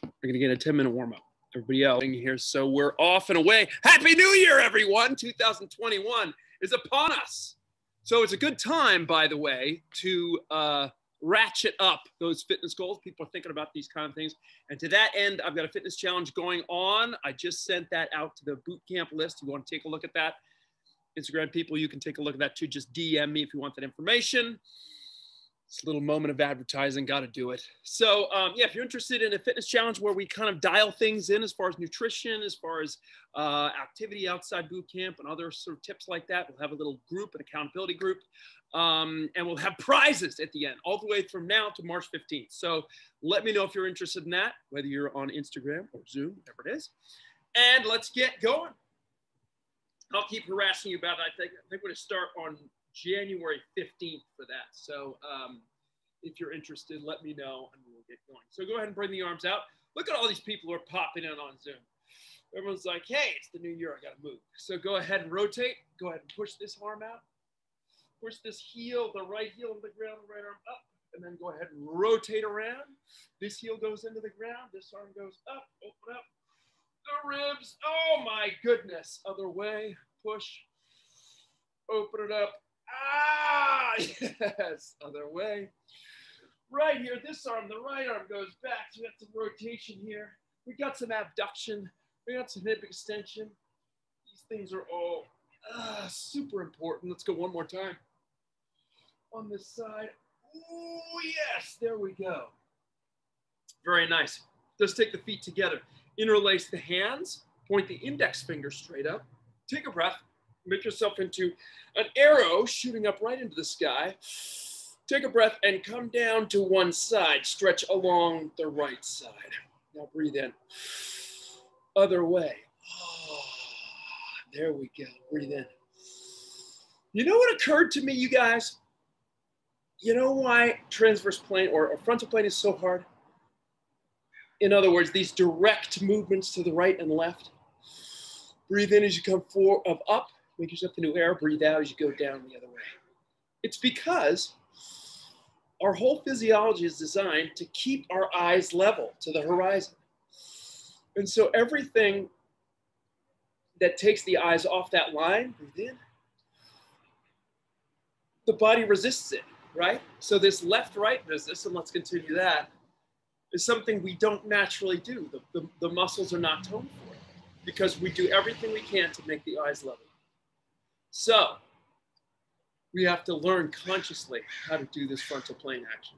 We're gonna get a 10-minute warm-up. Everybody else here, so we're off and away. Happy New Year, everyone! 2021 is upon us. So it's a good time, by the way, to ratchet up those fitness goals. People are thinking about these kind of things. And to that end, I've got a fitness challenge going on. I just sent that out to the boot camp list. You want to take a look at that? Instagram people, you can take a look at that too. Just DM me if you want that information. It's a little moment of advertising, got to do it. So yeah, if you're interested in a fitness challenge where we kind of dial things in as far as nutrition, as far as activity outside boot camp and other sort of tips like that, we'll have a little group, an accountability group, and we'll have prizes at the end, all the way from now to March 15th. So let me know if you're interested in that, whether you're on Instagram or Zoom, whatever it is. And let's get going. I'll keep harassing you about it. I think we're going to start on January 15th for that. So if you're interested, let me know and we'll get going. So go ahead and bring the arms out. Look at all these people who are popping in on Zoom. Everyone's like, hey, it's the new year, I got to move. So go ahead and rotate. Go ahead and push this arm out. Push this heel, the right heel into the ground, the right arm up. And then go ahead and rotate around. This heel goes into the ground. This arm goes up, open up. The ribs, oh my goodness. Other way, push, open it up. Ah, yes, other way. Right here, this arm, the right arm goes back. So we got some rotation here. We got some abduction. We got some hip extension. These things are all super important. Let's go one more time. On this side. Oh, yes, there we go. Very nice. Let's take the feet together. Interlace the hands. Point the index finger straight up. Take a breath. Make yourself into an arrow shooting up right into the sky. Take a breath and come down to one side. Stretch along the right side. Now breathe in. Other way. Oh, there we go. Breathe in. You know what occurred to me, you guys? You know why transverse plane or frontal plane is so hard? In other words, these direct movements to the right and left. Breathe in as you come up. Make yourself into air. Breathe out as you go down the other way. It's because our whole physiology is designed to keep our eyes level to the horizon. And so everything that takes the eyes off that line, breathe in, the body resists it, right? So this left-right resistance, and let's continue that, is something we don't naturally do. The muscles are not toned for it because we do everything we can to make the eyes level. So we have to learn consciously how to do this frontal plane action.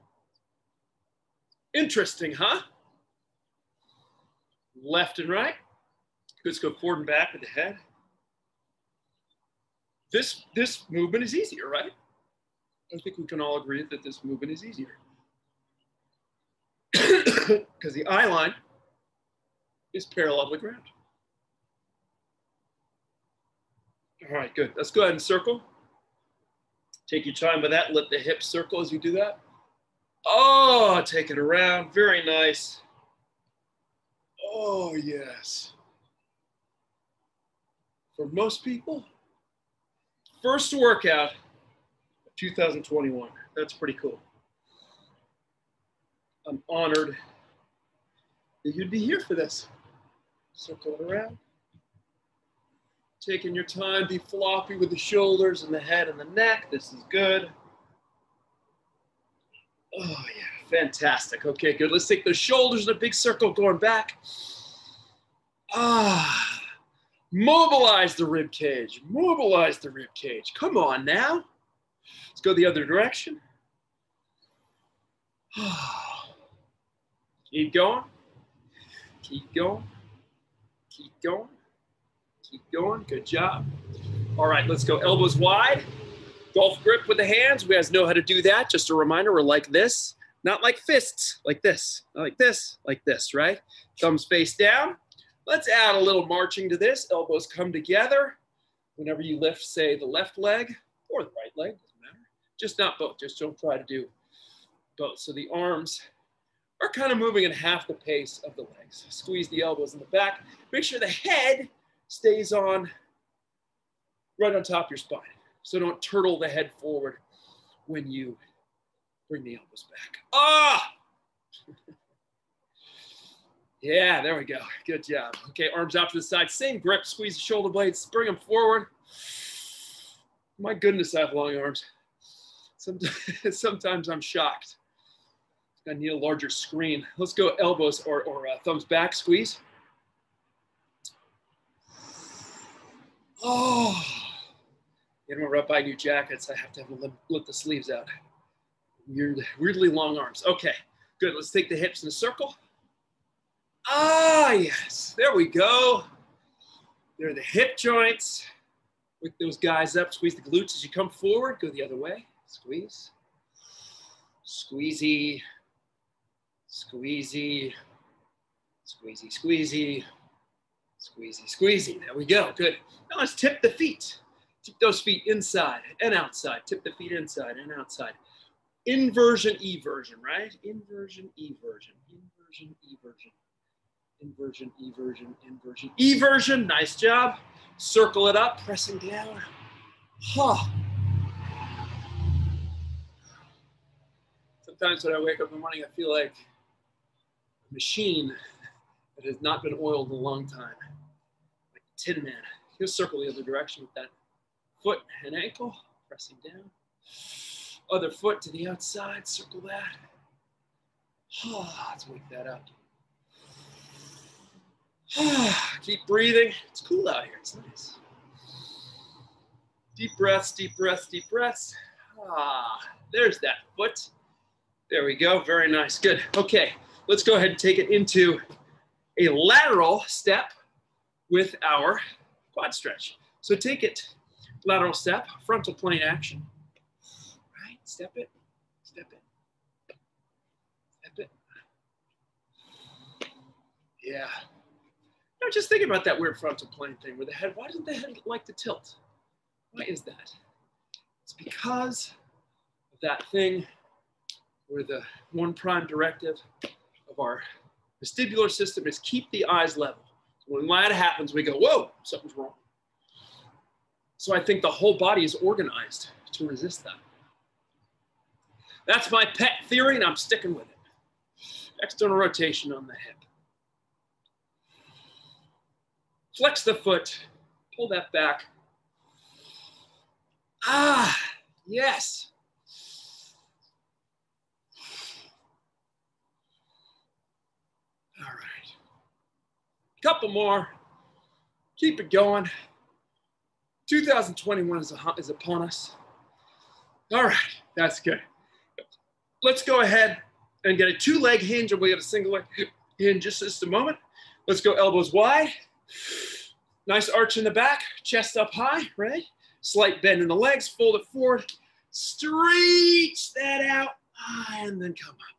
Interesting, huh? Left and right. Let's go forward and back with the head. This movement is easier, right? I think we can all agree that this movement is easier. Because the eye line is parallel to the ground. All right, good. Let's go ahead and circle. Take your time with that. Let the hips circle as you do that. Oh, take it around. Very nice. Oh, yes. For most people, first workout of 2021. That's pretty cool. I'm honored that you'd be here for this. Circle it around. Taking your time, be floppy with the shoulders and the head and the neck. This is good. Oh yeah, fantastic. Okay, good. Let's take the shoulders in a big circle going back. Mobilize the rib cage. Mobilize the rib cage. Come on now. Let's go the other direction. Keep going. Keep going. Keep going. Keep going. Good job. All right, let's go elbows wide. Golf grip with the hands. We guys know how to do that. Just a reminder, we're like this. Not like fists, like this. Not like this, right? Thumbs face down. Let's add a little marching to this. Elbows come together. Whenever you lift, say, the left leg or the right leg, doesn't matter. Just not both. Just don't try to do both. So the arms are kind of moving at half the pace of the legs. Squeeze the elbows in the back. Make sure the head stays on right on top of your spine. So don't turtle the head forward when you bring the elbows back. Ah! Yeah, there we go. Good job. Okay, arms out to the side. Same grip. Squeeze the shoulder blades. Bring them forward. My goodness, I have long arms. Sometimes I'm shocked. I need a larger screen. Let's go elbows or thumbs back. Squeeze. Oh. And we're up by new jackets. I have to lift the sleeves out. Weirdly long arms. Okay, good. Let's take the hips in a circle. Ah, yes. There we go. There are the hip joints. Wake those guys up. Squeeze the glutes as you come forward. Go the other way. Squeeze. Squeezy. Squeezy. Squeezy, squeezy. Squeezy, squeezy. There we go. Good. Now let's tip the feet. Tip those feet inside and outside. Tip the feet inside and outside. Inversion, eversion, right? Inversion, eversion. Inversion, eversion. Inversion, eversion, inversion, eversion. Nice job. Circle it up, pressing down. Huh. Sometimes when I wake up in the morning, I feel like a machine that has not been oiled in a long time. Like a Tin Man. He'll circle the other direction with that foot and ankle, pressing down. Other foot to the outside, circle that. Let's wake that up. Keep breathing. It's cool out here. It's nice. Deep breaths, deep breaths, deep breaths. There's that foot. There we go. Very nice. Good. Okay. Let's go ahead and take it into a lateral step with our quad stretch. So take it, lateral step, frontal plane action. Right? Step it, step it, step it. Yeah. I'm just thinking about that weird frontal plane thing where the head, why doesn't the head like to tilt? Why is that? It's because of that thing where the one prime directive of our vestibular system is keep the eyes level. So when that happens, we go, whoa, something's wrong. So I think the whole body is organized to resist that. That's my pet theory, and I'm sticking with it. External rotation on the hip. Flex the foot, pull that back. Yes. All right. Couple more. Keep it going. 2021 is upon us. All right, that's good. Let's go ahead and get a two-leg hinge, and we have a single leg hinge just a moment. Let's go elbows wide. Nice arch in the back, chest up high, right? Slight bend in the legs, fold it forward, stretch that out, and then come up.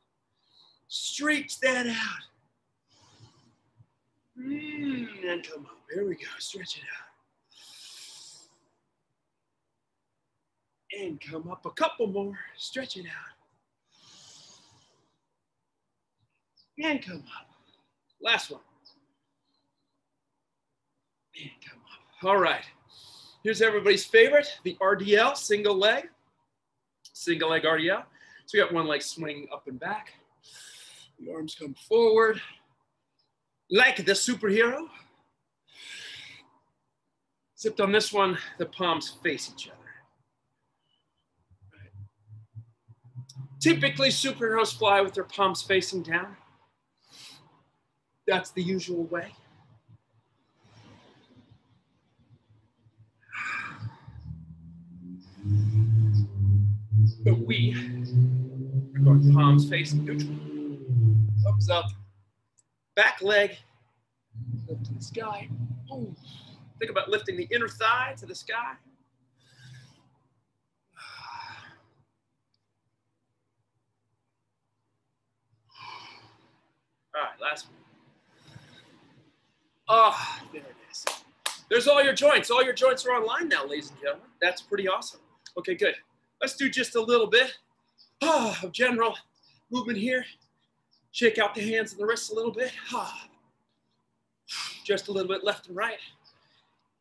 Stretch that out. And come up. Here we go. Stretch it out. And come up. A couple more. Stretch it out. And come up. Last one. And come up. All right. Here's everybody's favorite, the RDL, single leg RDL. So we got one leg swinging up and back. The arms come forward. Like the superhero. Except on this one, the palms face each other. Right. Typically, superheroes fly with their palms facing down. That's the usual way. But we are going palms facing neutral. Thumbs up. Back leg, lift to the sky. Ooh. Think about lifting the inner thigh to the sky. All right, last one. There it is. There's all your joints. All your joints are online now, ladies and gentlemen. That's pretty awesome. Okay, good. Let's do just a little bit of general movement here. Shake out the hands and the wrists a little bit. Just a little bit left and right.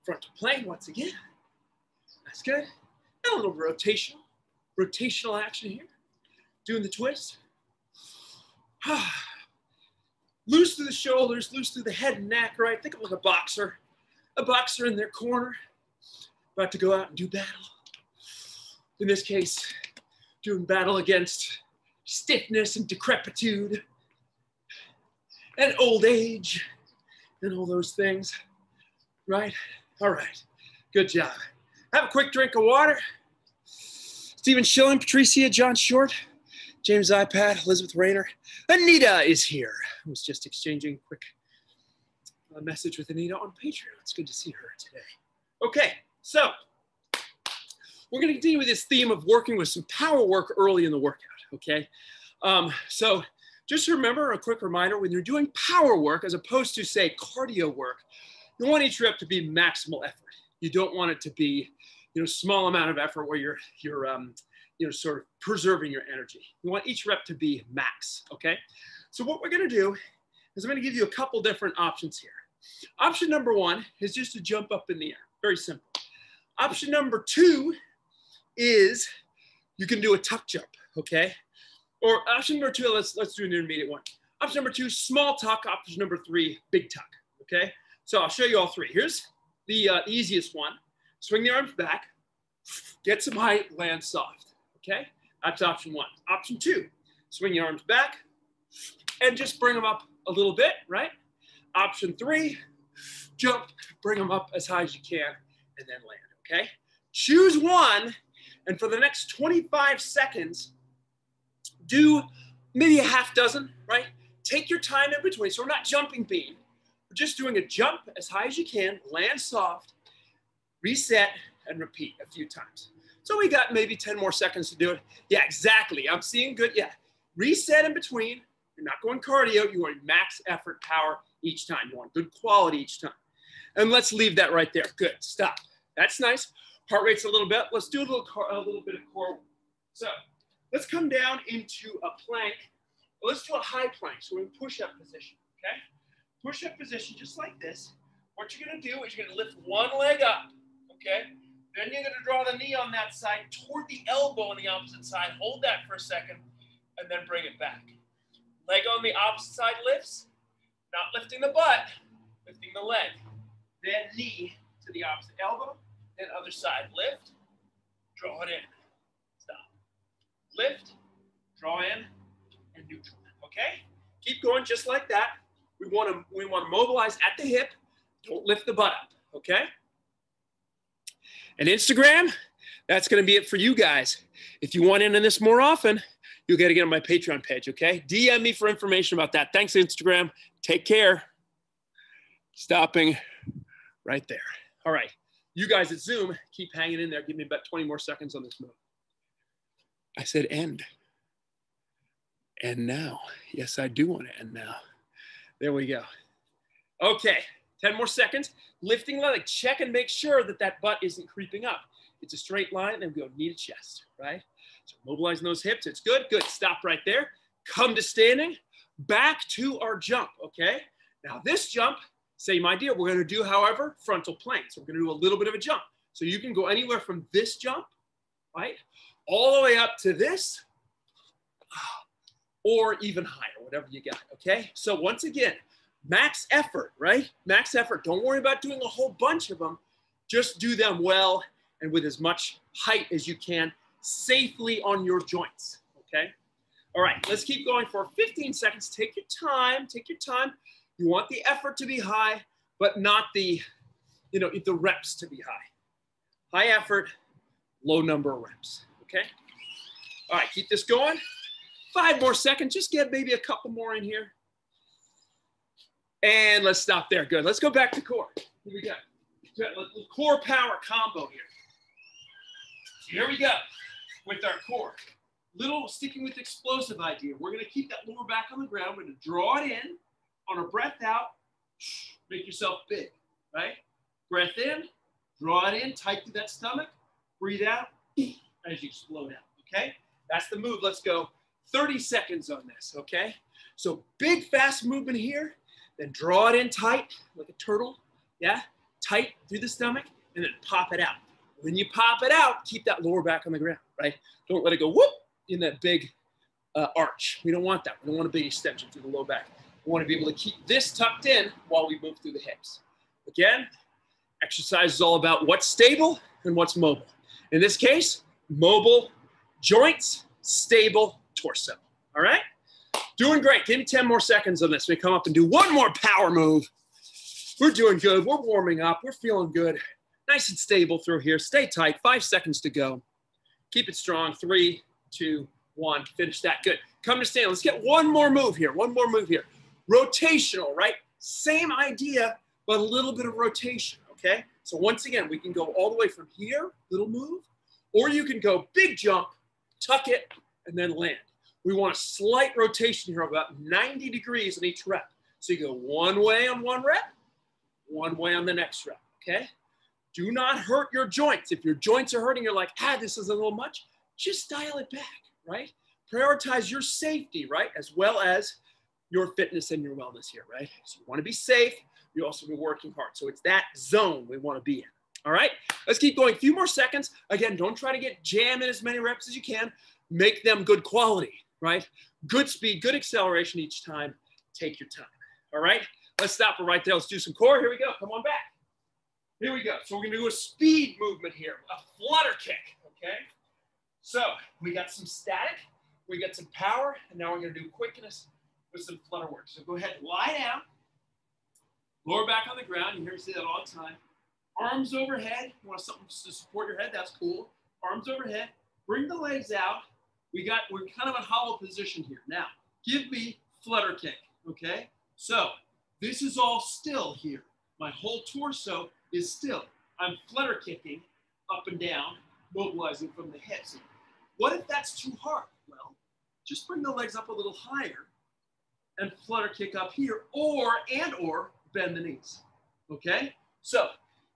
Frontal plane once again. That's good. And a little rotational action here. Doing the twist. Loose through the shoulders, loose through the head and neck, right? Think of like a boxer in their corner, about to go out and do battle. In this case, doing battle against stiffness and decrepitude and old age and all those things, right? All right, good job. Have a quick drink of water. Stephen Schilling, Patricia, John Short, James iPad, Elizabeth Rayner. Anita is here. I was just exchanging a quick message with Anita on Patreon. It's good to see her today. Okay, so we're going to continue with this theme of working with some power work early in the workout, okay? So just remember, a quick reminder, when you're doing power work as opposed to, say, cardio work, you want each rep to be maximal effort. You don't want it to be, small amount of effort where you're sort of preserving your energy. You want each rep to be max, okay? So what we're going to do is I'm going to give you a couple different options here. Option number one is just to jump up in the air. Very simple. Option number two is you can do a tuck jump, okay? Or option number two, let's do an intermediate one. Option number two, small tuck. Option number three, big tuck, okay? So I'll show you all three. Here's the easiest one. Swing the arms back, get some height, land soft, okay? That's option one. Option two, swing your arms back and just bring them up a little bit, right? Option three, jump, bring them up as high as you can and then land, okay? Choose one, and for the next 25 seconds, do maybe a half dozen, right? Take your time in between. So we're not jumping bean. We're just doing a jump as high as you can, land soft, reset, and repeat a few times. So we got maybe 10 more seconds to do it. Yeah, exactly. I'm seeing good. Yeah. Reset in between. You're not going cardio. You want max effort power each time. You want good quality each time. And let's leave that right there. Good. Stop. That's nice. Heart rate's a little bit. Let's do a little bit of core work. So let's come down into a plank. Let's do a high plank. So we're in push-up position, okay? Push-up position just like this. What you're going to do is you're going to lift one leg up, okay? Then you're going to draw the knee on that side toward the elbow on the opposite side. Hold that for a second, and then bring it back. Leg on the opposite side lifts. Not lifting the butt, lifting the leg. Then knee to the opposite elbow. Then other side, lift, draw it in, stop. Lift, draw in, and neutral, okay? Keep going just like that. We want to mobilize at the hip. Don't lift the butt up, okay? And Instagram, that's going to be it for you guys. If you want in on this more often, you'll get to get on my Patreon page, okay? DM me for information about that. Thanks, Instagram. Take care. Stopping right there. All right. You guys at Zoom, keep hanging in there. Give me about 20 more seconds on this move. I said end. And now. Yes, I do want to end now. There we go. Okay, 10 more seconds. Lifting leg, check and make sure that that butt isn't creeping up. It's a straight line, and then we go knee to chest, right? So mobilizing those hips, it's good. Good, stop right there. Come to standing, back to our jump, okay? Now this jump, same idea. We're going to do, however, frontal plane. So we're going to do a little bit of a jump. So you can go anywhere from this jump, right, all the way up to this, or even higher, whatever you got, okay? So once again, max effort, right? Max effort. Don't worry about doing a whole bunch of them. Just do them well and with as much height as you can, safely on your joints, okay? All right, let's keep going for 15 seconds. Take your time, take your time. You want the effort to be high, but not the, the reps to be high. High effort, low number of reps, okay? All right, keep this going. 5 more seconds, just get maybe a couple more in here. And let's stop there, good. Let's go back to core. Here we go. Core power combo here. Here we go with our core. Little sticking with explosive idea. We're gonna keep that lower back on the ground. We're gonna draw it in. On a breath out, make yourself big, right? Breath in, draw it in, tight through that stomach. Breathe out as you explode out, okay? That's the move. Let's go 30 seconds on this, okay? So big, fast movement here, then draw it in tight like a turtle, yeah? Tight through the stomach, and then pop it out. When you pop it out, keep that lower back on the ground, right? Don't let it go whoop in that big arch. We don't want that. We don't want a big extension through the low back. We want to be able to keep this tucked in while we move through the hips. Again, exercise is all about what's stable and what's mobile. In this case, mobile joints, stable torso. All right? Doing great. Give me 10 more seconds on this. We come up and do one more power move. We're doing good. We're warming up. We're feeling good. Nice and stable through here. Stay tight. 5 seconds to go. Keep it strong. 3, 2, 1. Finish that. Good. Come to stand. Let's get one more move here. One more move here. Rotational, right? Same idea, but a little bit of rotation, okay? So once again, we can go all the way from here, little move, or you can go big jump, tuck it, and then land. We want a slight rotation here of about 90 degrees in each rep. So you go one way on one rep, one way on the next rep, okay? Do not hurt your joints. If your joints are hurting, you're like, this is a little much, just dial it back, right? Prioritize your safety, right? As well as your fitness and your wellness here, right? So you want to be safe. You also be working hard. So it's that zone we want to be in. All right, let's keep going. A few more seconds. Again, don't try to get jam in as many reps as you can. Make them good quality, right? Good speed, good acceleration each time. Take your time. All right, let's stop it right there. Let's do some core. Here we go. Come on back. Here we go. So we're going to do a speed movement here, a flutter kick, okay? So we got some static, we got some power, and now we're going to do quickness with some flutter work. So go ahead, lie down, lower back on the ground. You hear me say that all the time. Arms overhead. You want something to support your head? That's cool. Arms overhead. Bring the legs out. We're kind of in hollow position here. Now, give me flutter kick, okay? So this is all still here. My whole torso is still. I'm flutter kicking up and down, mobilizing from the hips. What if that's too hard? Well, just bring the legs up a little higher and flutter kick up here, or bend the knees, okay? So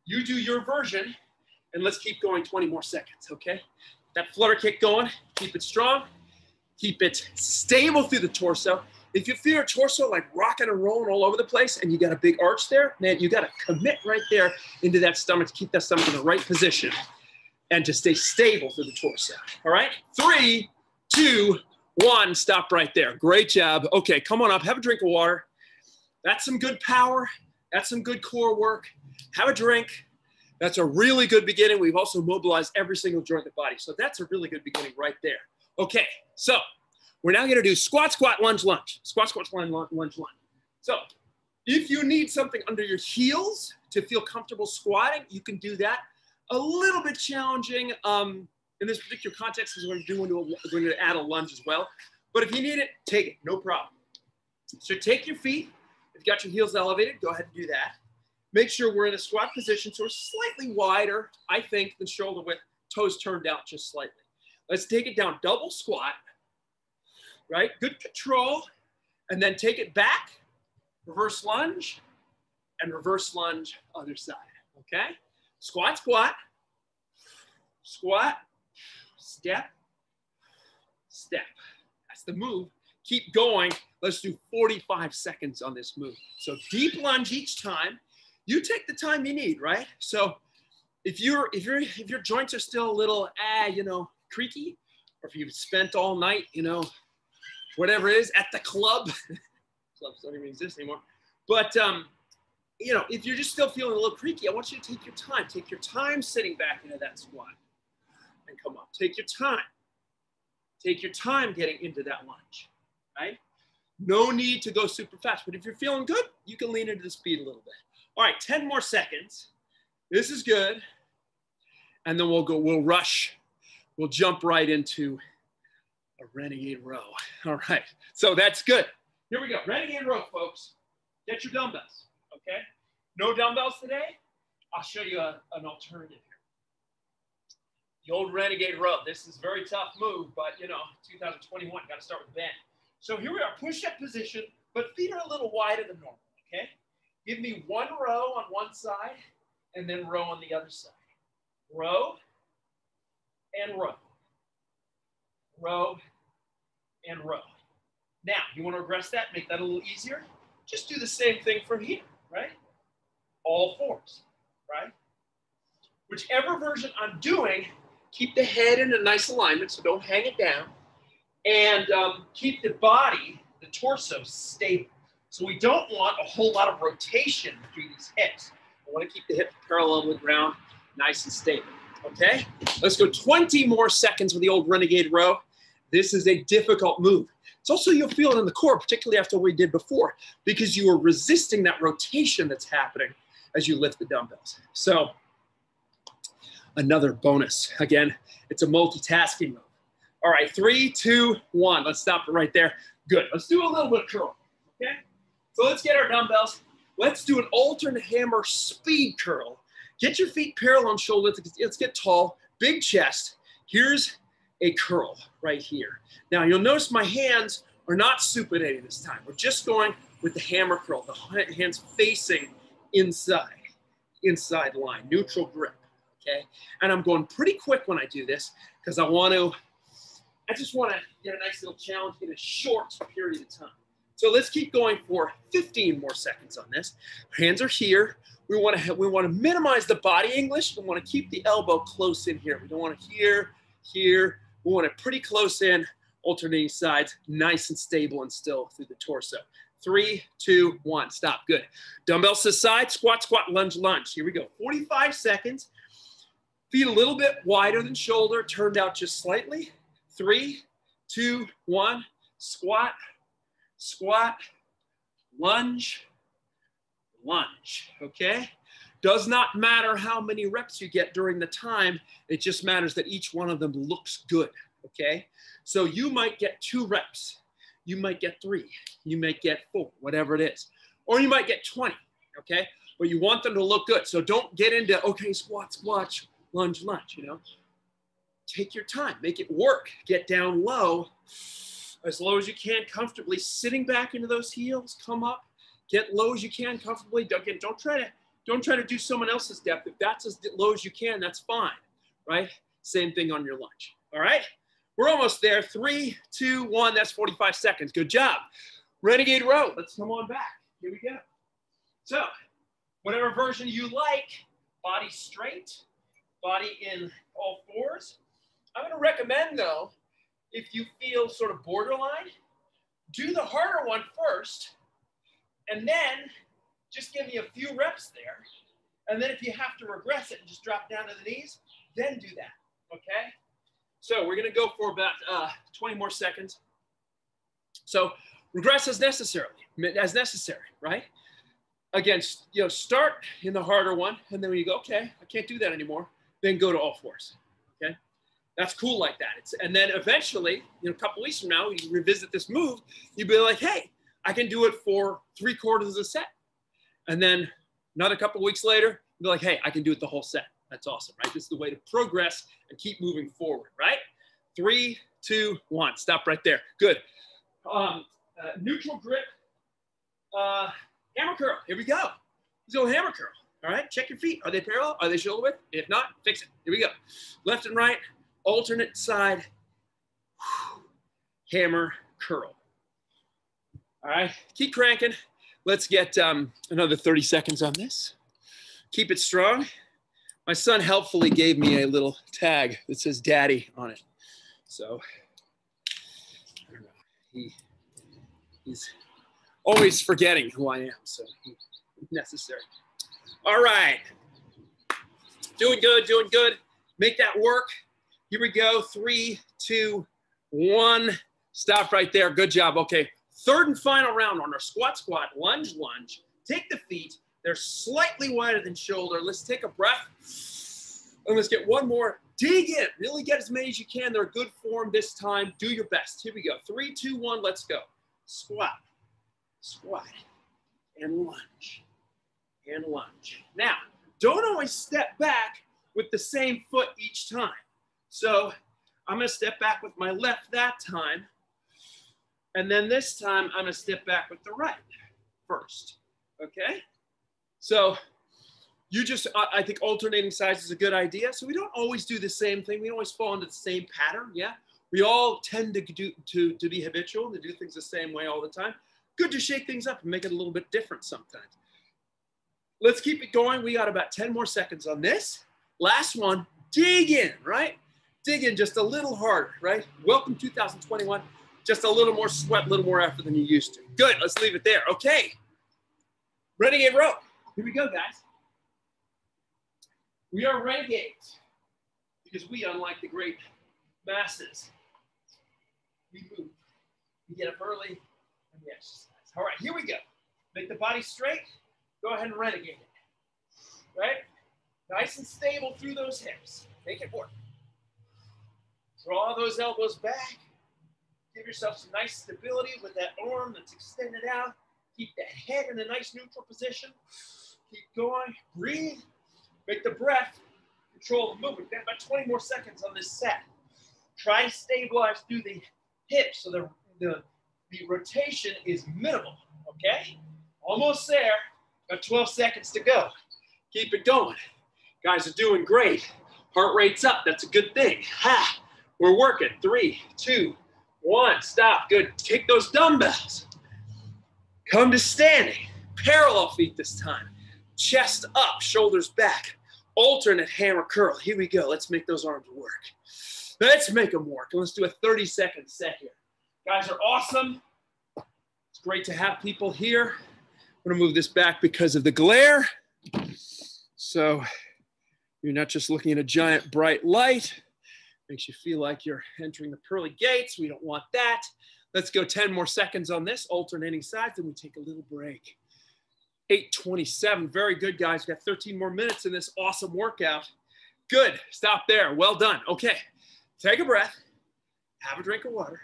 you do your version, and let's keep going 20 more seconds, okay? That flutter kick going, keep it strong, keep it stable through the torso. If you feel your torso like rocking and rolling all over the place and you got a big arch there, man, you got to commit right there into that stomach to keep that stomach in the right position and to stay stable through the torso, all right? 3, 2, 1, stop right there. Great job. Okay, come on up, have a drink of water. That's some good power. That's some good core work. Have a drink. That's a really good beginning. We've also mobilized every single joint in the body. So that's a really good beginning right there. Okay, so we're now gonna do squat, squat, lunge, lunge. Squat, squat, lunge, lunge, lunge. So if you need something under your heels to feel comfortable squatting, you can do that. A little bit challenging in this particular context is we're going to add a lunge as well. But if you need it, take it, no problem. So take your feet. If you've got your heels elevated, go ahead and do that. Make sure we're in a squat position so we're slightly wider, I think, than shoulder width, toes turned out just slightly. Let's take it down, double squat, right? Good control, and then take it back, reverse lunge, and reverse lunge other side, okay? Squat, squat, squat, step, step. That's the move. Keep going. Let's do 45 seconds on this move. So deep lunge each time. You take the time you need, right? So if your joints are still a little, creaky, or if you've spent all night, whatever it is at the club, clubs don't even exist anymore. But, if you're just still feeling a little creaky, I want you to take your time. Take your time sitting back into that squat and come up. Take your time. Take your time getting into that lunge, right? No need to go super fast, but if you're feeling good, you can lean into the speed a little bit. All right, 10 more seconds. This is good. And then we'll rush. We'll jump right into a renegade row. All right, so that's good. Here we go, renegade row, folks. Get your dumbbells, okay? No dumbbells today? I'll show you an alternative here. The old renegade row. This is a very tough move, but 2021, got to start with the bend. So here we are, push-up position, but feet are a little wider than normal, okay? Give me one row on one side and then row on the other side. Row and row. Row and row. Now, you want to regress that, make that a little easier? Just do the same thing from here, right? All fours, right? Whichever version I'm doing, keep the head in a nice alignment, so don't hang it down. And keep the body, the torso, stable. So we don't want a whole lot of rotation through these hips. I want to keep the hips parallel to the ground, nice and stable, okay? Let's go 20 more seconds with the old renegade row. This is a difficult move. It's also, you'll feel it in the core, particularly after what we did before, because you are resisting that rotation that's happening as you lift the dumbbells. So another bonus. Again, it's a multitasking move. All right, 3, 2, 1. Let's stop it right there. Good. Let's do a little bit of curl, okay? So let's get our dumbbells. Let's do an alternate hammer speed curl. Get your feet parallel on shoulders. Let's get tall, big chest. Here's a curl right here. Now you'll notice my hands are not supinating this time. We're just going with the hammer curl, the hands facing inside line, neutral grip, okay? And I'm going pretty quick when I do this because I just want to get a nice little challenge in a short period of time. So let's keep going for 15 more seconds on this. Hands are here. We want to minimize the body English. We want to keep the elbow close in here. We don't want to here. We want it pretty close in, alternating sides, nice and stable and still through the torso. 3, 2, 1, stop, good. Dumbbells to the side, squat, squat, lunge, lunge. Here we go, 45 seconds. Feet a little bit wider than shoulder, turned out just slightly. 3, 2, 1, squat, squat, lunge, lunge, okay? Does not matter how many reps you get during the time, it just matters that each one of them looks good, okay? So you might get 2 reps, you might get 3, you might get 4, whatever it is, or you might get 20, okay? But you want them to look good. So don't get into, okay, squat, squat, lunge, lunge, you know? Take your time, make it work, get down low, as low as you can comfortably, sitting back into those heels, come up, get low as you can comfortably. Again, don't try to do someone else's depth. If that's as low as you can, that's fine, right? Same thing on your lunge, all right? We're almost there. 3, 2, 1, that's 45 seconds. Good job. Renegade row, let's come on back. Here we go. So, whatever version you like, body straight, body in all fours. I'm gonna recommend though, if you feel sort of borderline, do the harder one first, and then just give me a few reps there. And then if you have to regress it and just drop down to the knees, then do that, okay? So we're gonna go for about 20 more seconds. So regress as necessary, right? Again, you know, start in the harder one, and then when you go, okay, I can't do that anymore, then go to all fours, okay? That's cool like that. And then eventually, you know, a couple weeks from now, you revisit this move, you'd be like, hey, I can do it for 3/4 of a set. And then another couple of weeks later, you'll be like, hey, I can do it the whole set. That's awesome, right? This is the way to progress and keep moving forward, right? 3, 2, 1, stop right there. Good. Neutral grip, hammer curl. Here we go. Let's go hammer curl, all right? Check your feet. Are they parallel? Are they shoulder width? If not, fix it. Here we go. Left and right, alternate side, hammer curl. All right, keep cranking. Let's get another 30 seconds on this. Keep it strong. My son helpfully gave me a little tag that says daddy on it. So, I don't know, he's always forgetting who I am, so necessary. All right, doing good, doing good. Make that work. Here we go, 3, 2, 1. Stop right there, good job, okay. Third and final round on our squat, squat, lunge, lunge. Take the feet. They're slightly wider than shoulder. Let's take a breath. And let's get one more. Dig in. Really get as many as you can. They're a good form this time. Do your best. Here we go. 3, 2, 1. Let's go. Squat, squat, and lunge, and lunge. Now, don't always step back with the same foot each time. So I'm going to step back with my left that time. And then this time, I'm gonna step back with the right first, okay? So you just, I think alternating sides is a good idea. So we don't always do the same thing. We don't always fall into the same pattern, yeah? We all tend to be habitual, to do things the same way all the time. Good to shake things up and make it a little bit different sometimes. Let's keep it going. We got about 10 more seconds on this. Last one, dig in, right? Dig in just a little harder, right? Welcome 2021. Just a little more sweat, a little more effort than you used to. Good, let's leave it there. Okay, renegade row. Here we go, guys. We are renegades because we, unlike the great masses, we move. We get up early and we exercise. All right, here we go. Make the body straight. Go ahead and renegade it. Right? Nice and stable through those hips. Make it work. Draw those elbows back. Give yourself some nice stability with that arm that's extended out. Keep that head in a nice neutral position. Keep going. Breathe. Make the breath control the movement. We've got about 20 more seconds on this set. Try to stabilize through the hips so the rotation is minimal. Okay? Almost there. Got 12 seconds to go. Keep it going. Guys are doing great. Heart rate's up. That's a good thing. Ha! We're working. 3, 2, 1. Stop. Good. Take those dumbbells. Come to standing. Parallel feet this time. Chest up, shoulders back. Alternate hammer curl. Here we go. Let's make those arms work. Let's make them work. And let's do a 30-second set here. Guys are awesome. It's great to have people here. I'm going to move this back because of the glare. So you're not just looking at a giant bright light. Makes you feel like you're entering the pearly gates. We don't want that. Let's go 10 more seconds on this, alternating sides, then we take a little break. 8:27, very good, guys. We've got 13 more minutes in this awesome workout. Good, stop there, well done. Okay, take a breath, have a drink of water,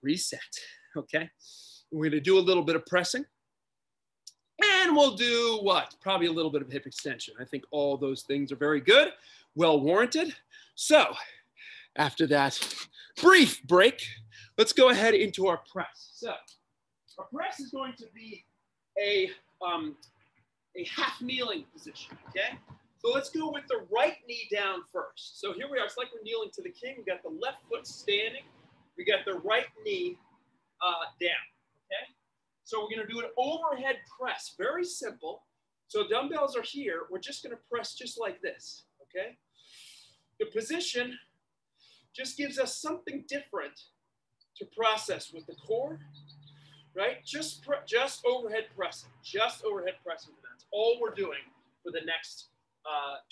reset, okay? We're gonna do a little bit of pressing, and we'll do what? Probably a little bit of hip extension. I think all those things are very good, well warranted. So, after that brief break, let's go ahead into our press. So, our press is going to be a half kneeling position, okay? So let's go with the right knee down first. So here we are, it's like we're kneeling to the king. We got the left foot standing. We got the right knee down, okay? So we're gonna do an overhead press, very simple. So dumbbells are here. We're just gonna press just like this, okay? The position just gives us something different to process with the core, right? Just overhead pressing, just overhead pressing. That's all we're doing for the next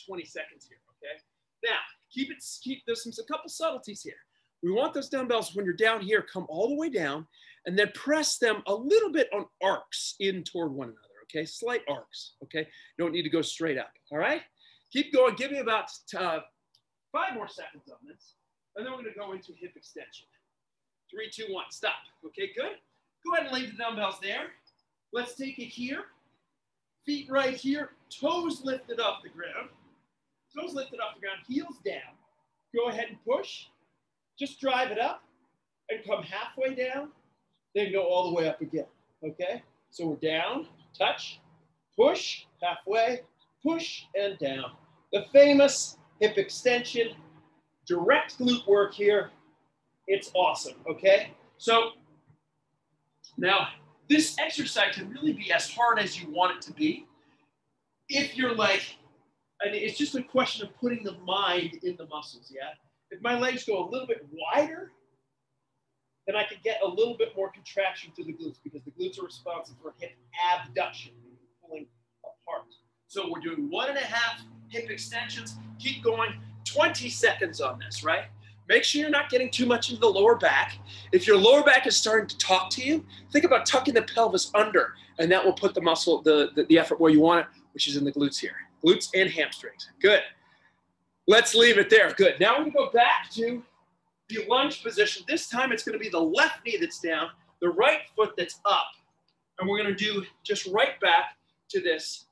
20 seconds here, okay? Now, there's a couple subtleties here. We want those dumbbells, when you're down here, come all the way down and then press them a little bit on arcs in toward one another, okay? Slight arcs, okay? You don't need to go straight up, all right? Keep going, give me about 5 more seconds on this, and then we're gonna go into hip extension. 3, 2, 1, stop, okay, good? Go ahead and leave the dumbbells there. Let's take it here. Feet right here, toes lifted off the ground. Toes lifted off the ground, heels down. Go ahead and push. Just drive it up and come halfway down, then go all the way up again, okay? So we're down, touch, push, halfway, push, and down. The famous hip extension, direct glute work here. It's awesome, okay? So now this exercise can really be as hard as you want it to be. If you're like, I mean, it's just a question of putting the mind in the muscles, yeah? If my legs go a little bit wider, then I can get a little bit more contraction through the glutes because the glutes are responsible for hip abduction, pulling apart. So we're doing 1.5 hip extensions. Keep going, 20 seconds on this, right? Make sure you're not getting too much into the lower back. If your lower back is starting to talk to you, think about tucking the pelvis under, and that will put the muscle, the effort where you want it, which is in the glutes here. Glutes and hamstrings. Good. Let's leave it there. Good. Now we're going to go back to the lunge position. This time it's going to be the left knee that's down, the right foot that's up. And we're going to do just right back to this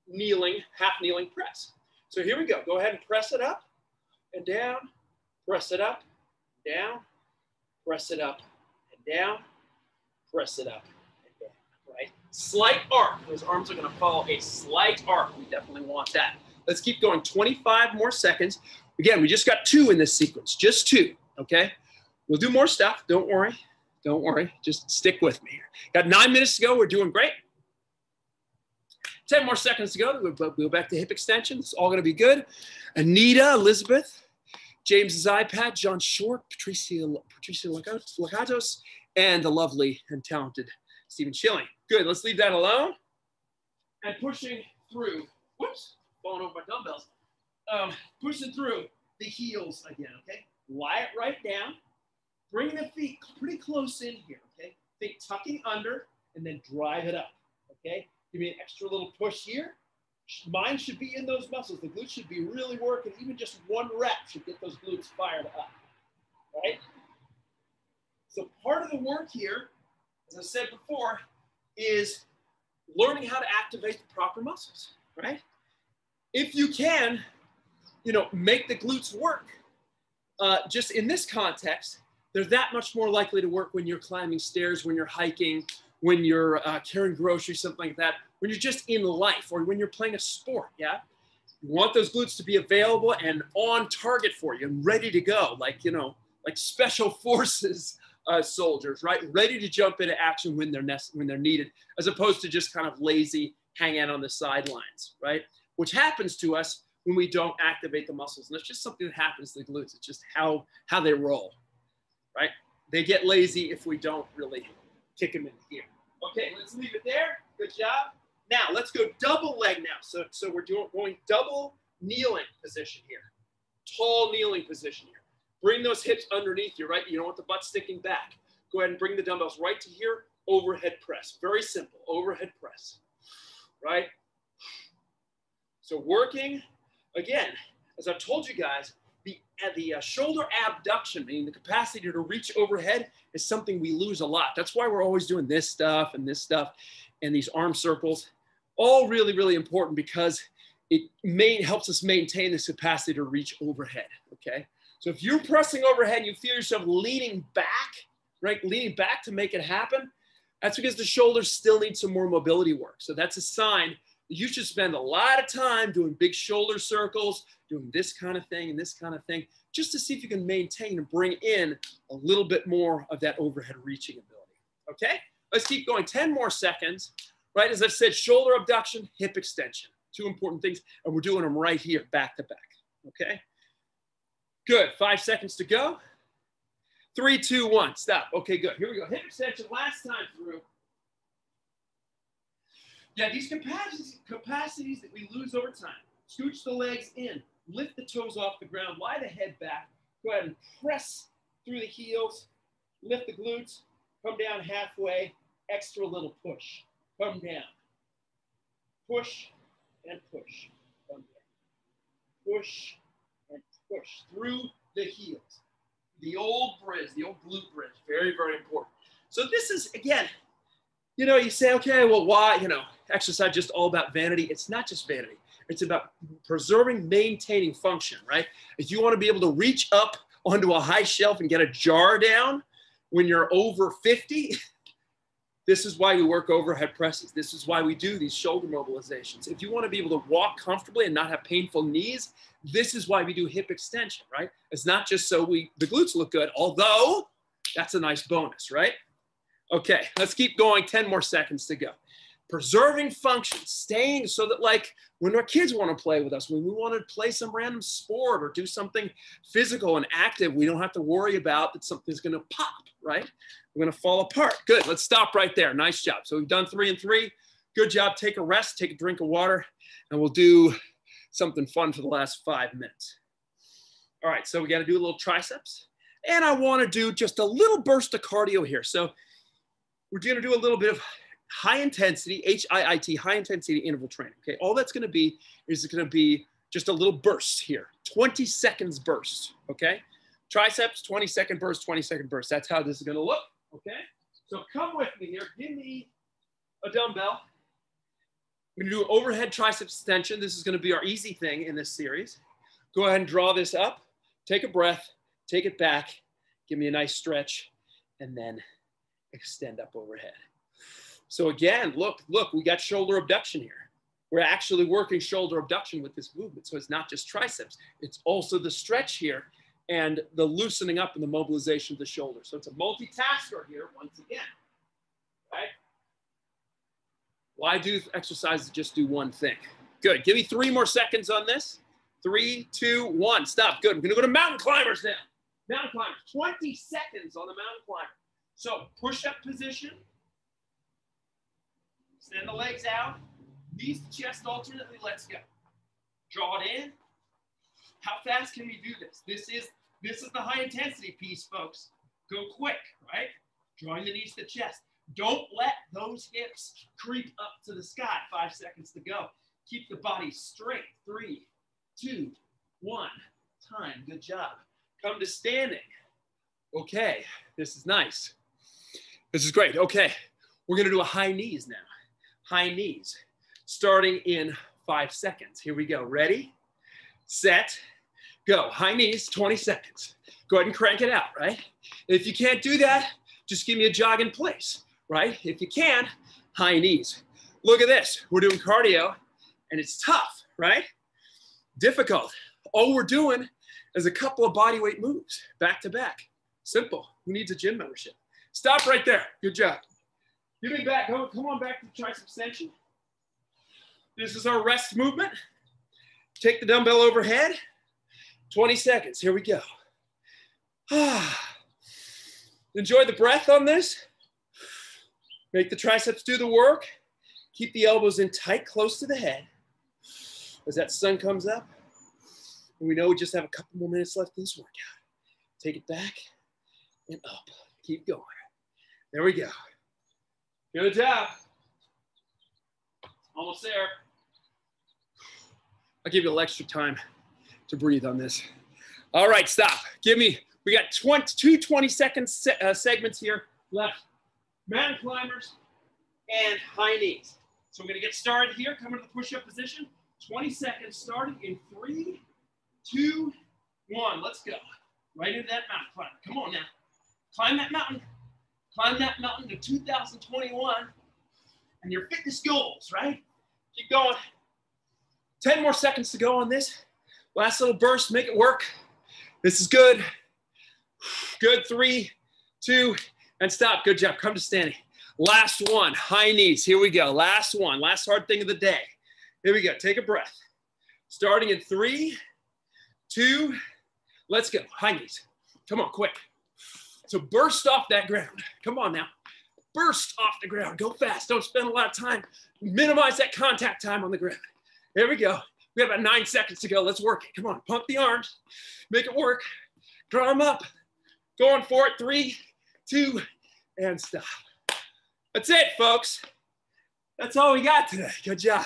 kneeling, half kneeling press. So here we go. Go ahead and press it up and down. Press it up, down, press it up and down, press it up and down, right? Slight arc. Those arms are going to follow a slight arc. We definitely want that. Let's keep going. 25 more seconds. Again, we just got 2 in this sequence, just 2, okay? We'll do more stuff. Don't worry. Don't worry. Just stick with me here. Got 9 minutes to go. We're doing great. 10 more seconds to go. We'll go back to hip extension. It's all going to be good. Anita, Elizabeth, James's iPad, John Short, Patricia Lagatos, and the lovely and talented Stephen Schilling. Good, let's leave that alone. And pushing through, whoops, falling over my dumbbells. Pushing through the heels again, okay? Lie it right down. Bring the feet pretty close in here, okay? Think tucking under and then drive it up, okay? Give me an extra little push here. Mine should be in those muscles. The glutes should be really working. Even just one rep should get those glutes fired up, right? So part of the work here, as I said before, is learning how to activate the proper muscles, right? If you can, make the glutes work. Just in this context, they're that much more likely to work when you're climbing stairs, when you're hiking, when you're carrying groceries, something like that, when you're just in life or when you're playing a sport, yeah? You want those glutes to be available and on target for you and ready to go, like special forces soldiers, right? Ready to jump into action when they're needed, as opposed to just kind of lazy, hang out on the sidelines, right? Which happens to us when we don't activate the muscles. And it's just something that happens to the glutes. It's just how they roll, right? They get lazy if we don't really kick them in gear. Okay, let's leave it there. Good job. Now let's go double leg now. So we're going double kneeling position here. Tall kneeling position here. Bring those hips underneath you, right? You don't want the butt sticking back. Go ahead and bring the dumbbells right to here. Overhead press. Very simple. Overhead press, right? So working, again, as I've told you guys, the shoulder abduction, meaning the capacity to reach overhead, is something we lose a lot. That's why we're always doing this stuff and these arm circles. All really, really important because it helps us maintain this capacity to reach overhead, okay? So if you're pressing overhead and you feel yourself leaning back, right? Leaning back to make it happen, that's because the shoulders still need some more mobility work. So that's a sign that you should spend a lot of time doing big shoulder circles, doing this kind of thing and this kind of thing, just to see if you can maintain and bring in a little bit more of that overhead reaching ability, okay? Let's keep going, 10 more seconds, right? As I've said, shoulder abduction, hip extension, two important things, and we're doing them right here, back to back, okay? Good, 5 seconds to go. 3, 2, 1, stop. Okay, good, here we go. Hip extension, last time through. Yeah, these capacities that we lose over time. Scooch the legs in, lift the toes off the ground, lie the head back. Go ahead and press through the heels, lift the glutes, come down halfway, extra little push. Come down. Push and push. Come down. Push and push through the heels. The old bridge, the old glute bridge, very, very important. So this is, again, you say, okay, well, why, exercise just all about vanity? It's not just vanity. It's about preserving, maintaining function, right? If you want to be able to reach up onto a high shelf and get a jar down when you're over 50, this is why we work overhead presses. This is why we do these shoulder mobilizations. If you want to be able to walk comfortably and not have painful knees, this is why we do hip extension, right? It's not just so the glutes look good, although that's a nice bonus, right? Okay, let's keep going, 10 more seconds to go. Preserving function, staying so that like when our kids want to play with us, when we want to play some random sport or do something physical and active, we don't have to worry about that something's going to pop, right? We're going to fall apart. Good, let's stop right there. Nice job. So we've done 3 and 3. Good job. Take a rest, take a drink of water, and we'll do something fun for the last 5 minutes. All right, so we got to do a little triceps. And I want to do just a little burst of cardio here. So we're going to do a little bit of high intensity, HIIT, high intensity interval training. Okay, all that's going to be is going to be just a little burst here, 20 seconds burst. Okay, triceps, 20-second burst, 20-second burst. That's how this is going to look. Okay, so come with me here. Give me a dumbbell. We're going to do an overhead tricep extension. This is going to be our easy thing in this series. Go ahead and draw this up. Take a breath. Take it back. Give me a nice stretch, and then extend up overhead. So again, look, we got shoulder abduction here. We're actually working shoulder abduction with this movement. So it's not just triceps, it's also the stretch here and the loosening up and the mobilization of the shoulder. So it's a multitasker here once again, right? Why do exercises just do one thing? Good, give me 3 more seconds on this. 3, 2, 1. Stop. Good. We're going to go to mountain climbers now. Mountain climbers. 20 seconds on the mountain climber. So push-up position. Extend the legs out. Knees to chest alternately. Let's go. Draw it in. How fast can we do this? This is the high intensity piece, folks. Go quick, right? Drawing the knees to the chest. Don't let those hips creep up to the sky. 5 seconds to go. Keep the body straight. 3, 2, 1. Time. Good job. Come to standing. Okay, this is nice. This is great. Okay, we're going to do a high knees now. High knees. Starting in 5 seconds. Here we go. Ready, set, go. High knees, 20 seconds. Go ahead and crank it out, right? If you can't do that, just give me a jog in place, right? If you can, high knees. Look at this. We're doing cardio, and it's tough, right? Difficult. All we're doing is a couple of body weight moves, back to back. Simple. Who needs a gym membership? Stop right there. Good job. Give me back. Come on back to the tricep extension. This is our rest movement. Take the dumbbell overhead. 20 seconds. Here we go. Enjoy the breath on this. Make the triceps do the work. Keep the elbows in tight, close to the head. As that sun comes up, and we know we just have a couple more minutes left in this workout. Take it back and up. Keep going. There we go. Good job. Almost there. I'll give you a little extra time to breathe on this. All right, stop. We got two 20-second segments here left. Mountain climbers and high knees. So we're going to get started here. Come into the push-up position. 20 seconds starting in 3, 2, 1. Let's go. Right into that mountain climber. Come on now. Climb that mountain. Climb that mountain to 2021 and your fitness goals, right? Keep going. 10 more seconds to go on this. Last little burst. Make it work. This is good. Good. 3, 2, and stop. Good job. Come to standing. Last one. High knees. Here we go. Last one. Last hard thing of the day. Here we go. Take a breath. Starting in 3, 2, let's go. High knees. Come on, quick. So burst off that ground. Come on now. Burst off the ground. Go fast. Don't spend a lot of time. Minimize that contact time on the ground. Here we go. We have about 9 seconds to go. Let's work it. Come on. Pump the arms. Make it work. Draw them up. Going for it. 3, 2, and stop. That's it, folks. That's all we got today. Good job.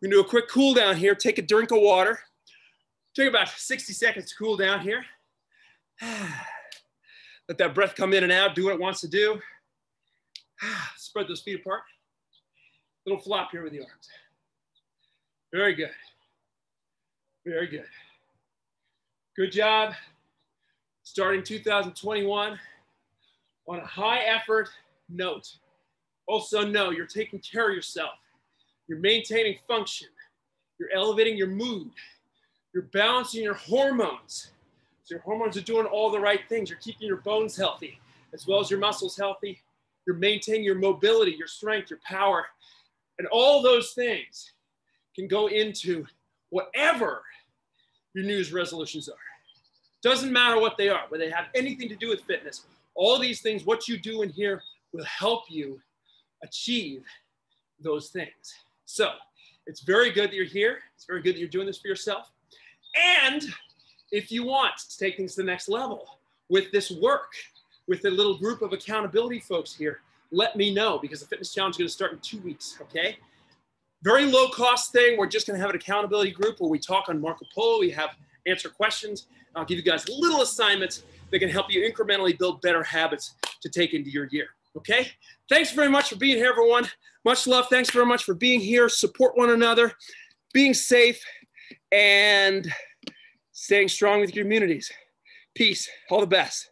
We're going to do a quick cool down here. Take a drink of water. Take about 60 seconds to cool down here. Let that breath come in and out. Do what it wants to do. Spread those feet apart. Little flop here with the arms. Very good. Very good. Good job. Starting 2021 on a high effort note. Also know you're taking care of yourself. You're maintaining function. You're elevating your mood. You're balancing your hormones. So your hormones are doing all the right things. You're keeping your bones healthy, as well as your muscles healthy. You're maintaining your mobility, your strength, your power. And all those things can go into whatever your New Year's resolutions are. Doesn't matter what they are, whether they have anything to do with fitness. All these things, what you do in here will help you achieve those things. So it's very good that you're here. It's very good that you're doing this for yourself. And if you want to take things to the next level with this work, with a little group of accountability folks here, let me know, because the fitness challenge is going to start in 2 weeks, okay? Very low cost thing. We're just going to have an accountability group where we talk on Marco Polo. We have answer questions. I'll give you guys little assignments that can help you incrementally build better habits to take into your year, okay? Thanks very much for being here, everyone. Much love. Thanks very much for being here. Support one another, being safe, and staying strong with your communities. Peace. All the best.